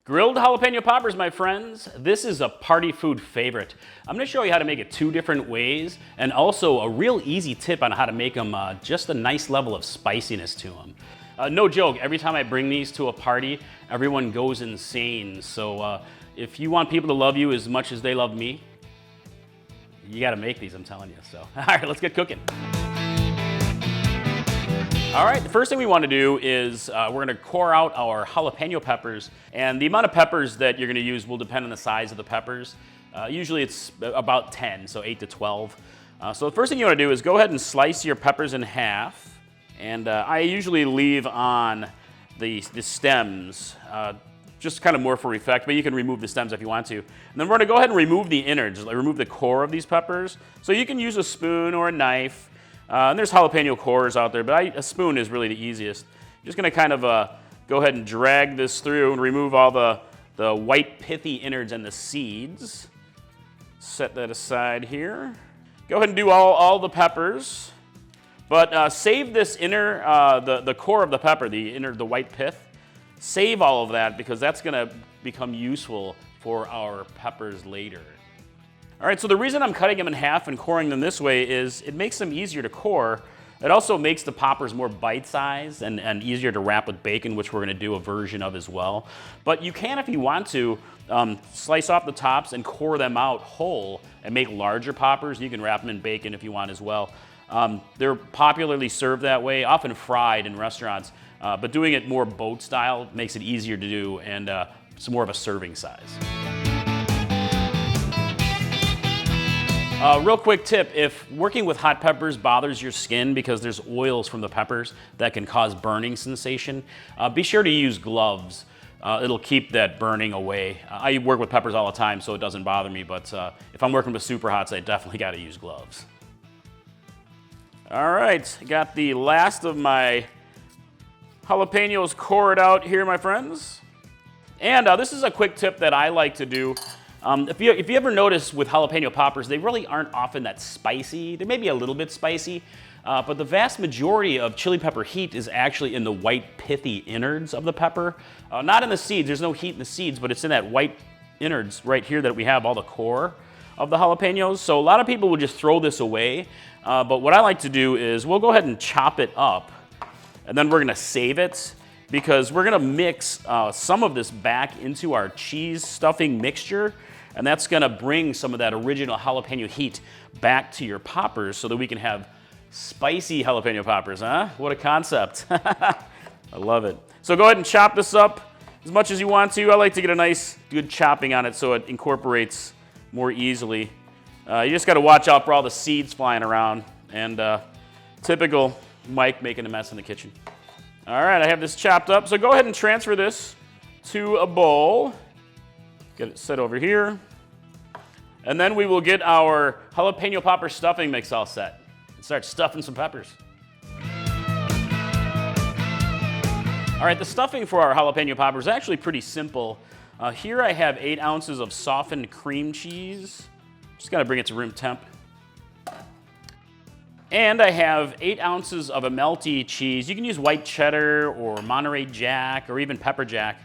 Grilled jalapeno poppers, my friends. This is a party food favorite. I'm gonna show you how to make it 2 different ways and also a real easy tip on how to make them just a nice level of spiciness to them. No joke, every time I bring these to a party, everyone goes insane. So if you want people to love you as much as they love me, you gotta make these, I'm telling you. So, all right, let's get cooking. All right, the first thing we want to do is we're going to core out our jalapeno peppers, and the amount of peppers that you're going to use will depend on the size of the peppers. Usually it's about 10, so 8 to 12. So the first thing you want to do is go ahead and slice your peppers in half, and I usually leave on the stems, just kind of more for effect, but you can remove the stems if you want to. And then we're going to go ahead and remove the innards, like remove the core of these peppers. So you can use a spoon or a knife. And there's jalapeno cores out there, but a spoon is really the easiest. I'm just gonna kind of go ahead and drag this through and remove all the white pithy innards and the seeds. Set that aside here. Go ahead and do all the peppers, but save this inner, the core of the pepper, the white pith. Save all of that because that's gonna become useful for our peppers later. All right, so the reason I'm cutting them in half and coring them this way is it makes them easier to core. It also makes the poppers more bite-sized and easier to wrap with bacon, which we're gonna do a version of as well. But you can, if you want to, slice off the tops and core them out whole and make larger poppers. You can wrap them in bacon if you want as well. They're popularly served that way, often fried in restaurants, but doing it more boat style makes it easier to do and it's more of a serving size. Real quick tip, if working with hot peppers bothers your skin because there's oils from the peppers that can cause burning sensation, be sure to use gloves. It'll keep that burning away. I work with peppers all the time, so it doesn't bother me, but if I'm working with super hots, I definitely gotta use gloves. All right, got the last of my jalapenos cored out here, my friends. And this is a quick tip that I like to do. If you ever notice with jalapeno poppers, they really aren't often that spicy. They may be a little bit spicy, but the vast majority of chili pepper heat is actually in the white pithy innards of the pepper. Not in the seeds, there's no heat in the seeds, but it's in that white innards right here that we have all the core of the jalapenos. So a lot of people will just throw this away, but what I like to do is we'll go ahead and chop it up, and then we're gonna save it, because we're gonna mix some of this back into our cheese stuffing mixture, and that's gonna bring some of that original jalapeno heat back to your poppers so that we can have spicy jalapeno poppers, huh? What a concept. I love it. So go ahead and chop this up as much as you want to. I like to get a nice, good chopping on it so it incorporates more easily. You just gotta watch out for all the seeds flying around, and typical Mike making a mess in the kitchen. All right, I have this chopped up, so go ahead and transfer this to a bowl. Get it set over here. And then we will get our jalapeno popper stuffing mix all set and start stuffing some peppers. All right, the stuffing for our jalapeno popper is actually pretty simple. Here I have 8 ounces of softened cream cheese. Just gotta bring it to room temp. And I have 8 ounces of a melty cheese. You can use white cheddar or Monterey Jack or even pepper jack.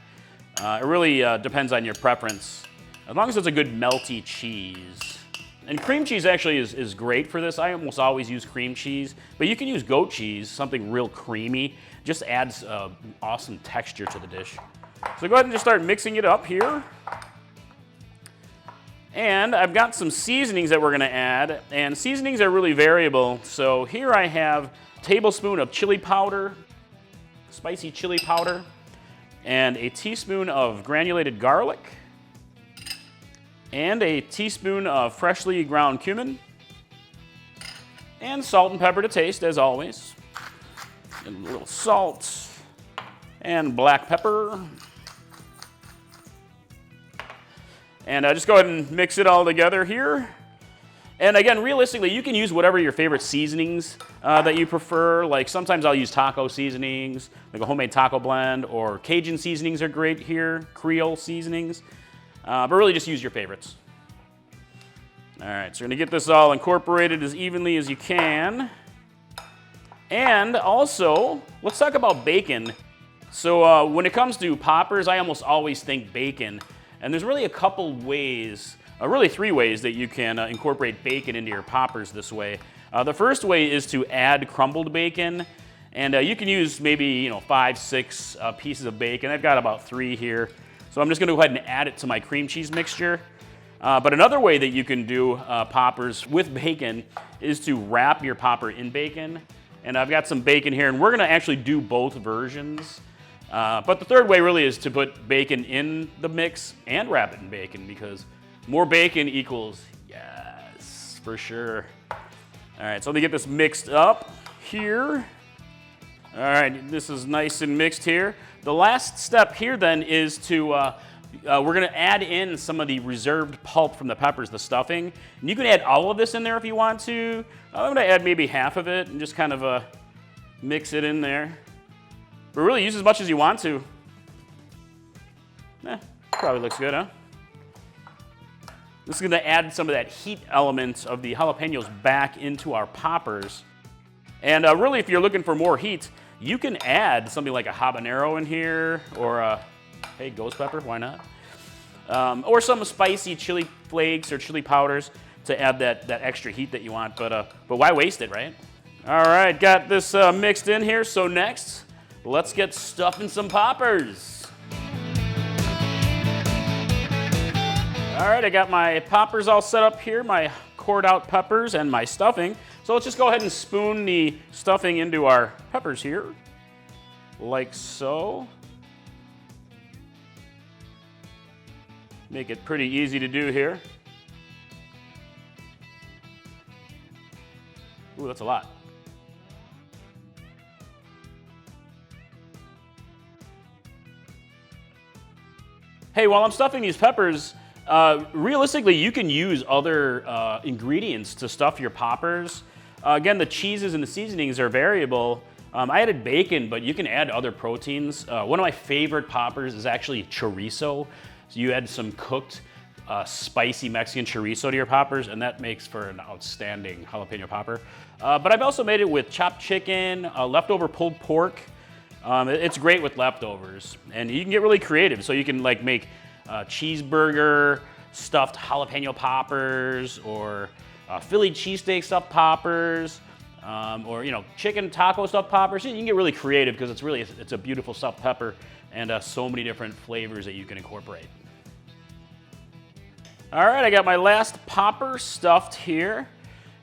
It really depends on your preference, as long as it's a good melty cheese. And cream cheese actually is great for this. I almost always use cream cheese, but you can use goat cheese, something real creamy. Just adds awesome texture to the dish. So go ahead and just start mixing it up here. And I've got some seasonings that we're gonna add, and seasonings are really variable. So here I have a tablespoon of chili powder, spicy chili powder, and a teaspoon of granulated garlic, and a teaspoon of freshly ground cumin, and salt and pepper to taste, as always. And a little salt, and black pepper. And just go ahead and mix it all together here. And again, realistically, you can use whatever your favorite seasonings that you prefer. Like sometimes I'll use taco seasonings, like a homemade taco blend, or Cajun seasonings are great here, Creole seasonings. But really just use your favorites. All right, so we're gonna get this all incorporated as evenly as you can. And also, let's talk about bacon. So when it comes to poppers, I almost always think bacon. And there's really a couple ways, really 3 ways that you can incorporate bacon into your poppers this way. The first way is to add crumbled bacon. And you can use maybe 5, 6 pieces of bacon. I've got about 3 here. So I'm just gonna go ahead and add it to my cream cheese mixture. But another way that you can do poppers with bacon is to wrap your popper in bacon. And I've got some bacon here, and we're gonna actually do both versions. But the third way really is to put bacon in the mix and wrap it in bacon, because more bacon equals yes, for sure. All right, so let me get this mixed up here. All right, this is nice and mixed here. The last step here then is to, we're gonna add in some of the reserved pulp from the peppers, the stuffing. And you can add all of this in there if you want to. I'm gonna add maybe half of it and just kind of mix it in there. But really use as much as you want to. Probably looks good, huh? This is gonna add some of that heat element of the jalapenos back into our poppers. And really, if you're looking for more heat, you can add something like a habanero in here, or hey, ghost pepper, why not? Or some spicy chili flakes or chili powders to add that extra heat that you want, but why waste it, right? All right, got this mixed in here, so next, let's get stuffing some poppers. All right, I got my poppers all set up here, my cored out peppers and my stuffing. So let's just go ahead and spoon the stuffing into our peppers here, like so. Make it pretty easy to do here. Ooh, that's a lot. Hey, while I'm stuffing these peppers, realistically, you can use other ingredients to stuff your poppers. Again, the cheeses and the seasonings are variable. I added bacon, but you can add other proteins. One of my favorite poppers is actually chorizo. So you add some cooked, spicy Mexican chorizo to your poppers, and that makes for an outstanding jalapeno popper. But I've also made it with chopped chicken, leftover pulled pork. It's great with leftovers, and you can get really creative. So you can like make cheeseburger stuffed jalapeno poppers, or Philly cheesesteak stuffed poppers, or chicken taco stuffed poppers. You can get really creative because it's a beautiful stuffed pepper, and so many different flavors that you can incorporate. All right, I got my last popper stuffed here.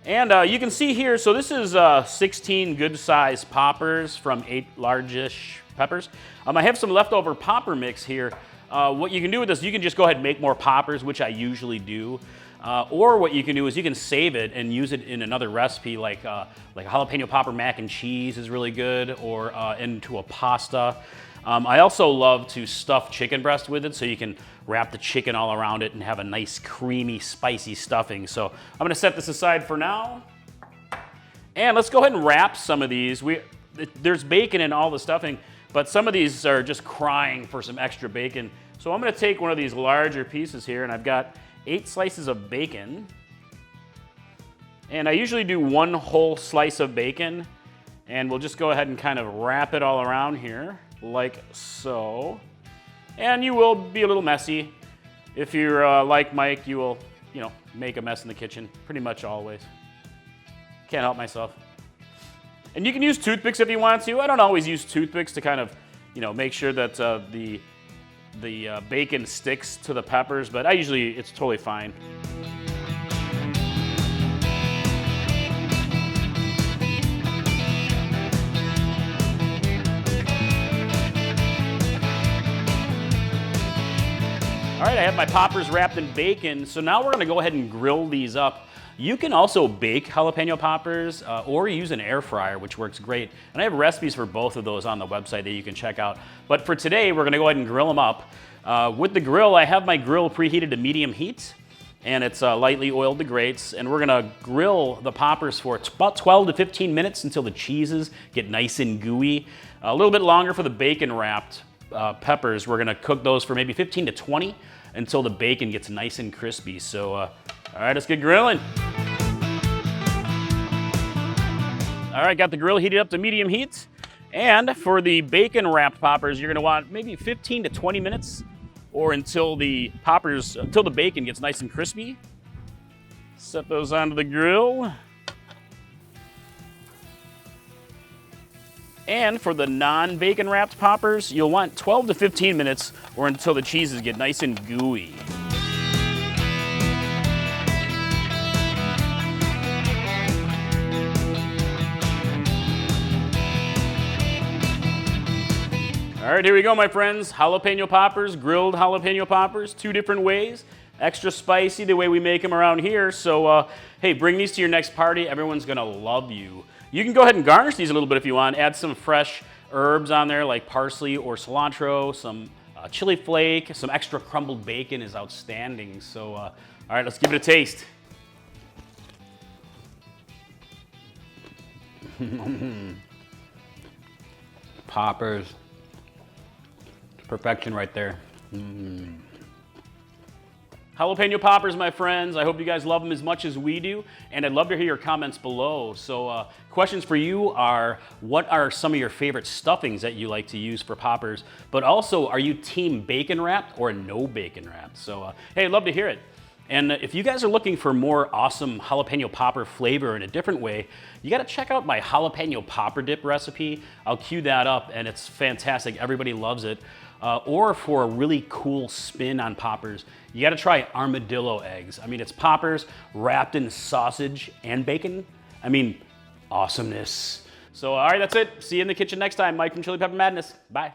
And you can see here, so this is 16 good-sized poppers from 8 largish peppers. I have some leftover popper mix here. What you can do with this, you can just go ahead and make more poppers, which I usually do. Or what you can do is you can save it and use it in another recipe, like a jalapeno popper mac and cheese is really good, or into a pasta. I also love to stuff chicken breast with it, so you can wrap the chicken all around it and have a nice creamy, spicy stuffing. So I'm gonna set this aside for now. And let's go ahead and wrap some of these. There's bacon in all the stuffing, but some of these are just crying for some extra bacon. So I'm gonna take one of these larger pieces here, and I've got 8 slices of bacon. And I usually do 1 whole slice of bacon, and we'll just go ahead and kind of wrap it all around here, like so. And you will be a little messy. If you're like Mike, you will, make a mess in the kitchen, pretty much always. Can't help myself. And you can use toothpicks if you want to. I don't always use toothpicks to kind of, make sure that the bacon sticks to the peppers, but it's totally fine. All right, I have my poppers wrapped in bacon, so now we're gonna go ahead and grill these up. You can also bake jalapeno poppers or use an air fryer, which works great. And I have recipes for both of those on the website that you can check out. But for today, we're gonna go ahead and grill them up. With the grill, I have my grill preheated to medium heat, and it's lightly oiled to grates. And we're gonna grill the poppers for about 12 to 15 minutes until the cheeses get nice and gooey. A little bit longer for the bacon wrapped peppers. We're gonna cook those for maybe 15 to 20 until the bacon gets nice and crispy. So, all right, let's get grilling. All right, got the grill heated up to medium heat. And for the bacon wrapped poppers, you're gonna want maybe 15 to 20 minutes or until the bacon gets nice and crispy. Set those onto the grill. And for the non-bacon wrapped poppers, you'll want 12 to 15 minutes or until the cheeses get nice and gooey. All right, here we go, my friends. Jalapeno poppers, grilled jalapeno poppers, 2 different ways. Extra spicy the way we make them around here. So, hey, bring these to your next party. Everyone's gonna love you. You can go ahead and garnish these a little bit if you want. Add some fresh herbs on there like parsley or cilantro, some chili flake, some extra crumbled bacon is outstanding. So, all right, let's give it a taste. Poppers. Perfection right there. Jalapeno poppers, my friends. I hope you guys love them as much as we do, and I'd love to hear your comments below. So questions for you are, what are some of your favorite stuffings that you like to use for poppers? But also, are you team bacon wrapped or no bacon wrapped? So hey, I'd love to hear it. And if you guys are looking for more awesome jalapeno popper flavor in a different way, you gotta check out my jalapeno popper dip recipe. I'll cue that up and it's fantastic, everybody loves it. Or for a really cool spin on poppers, you gotta try armadillo eggs. I mean, it's poppers wrapped in sausage and bacon. I mean, awesomeness. So all right, that's it. See you in the kitchen next time. Mike from Chili Pepper Madness. Bye.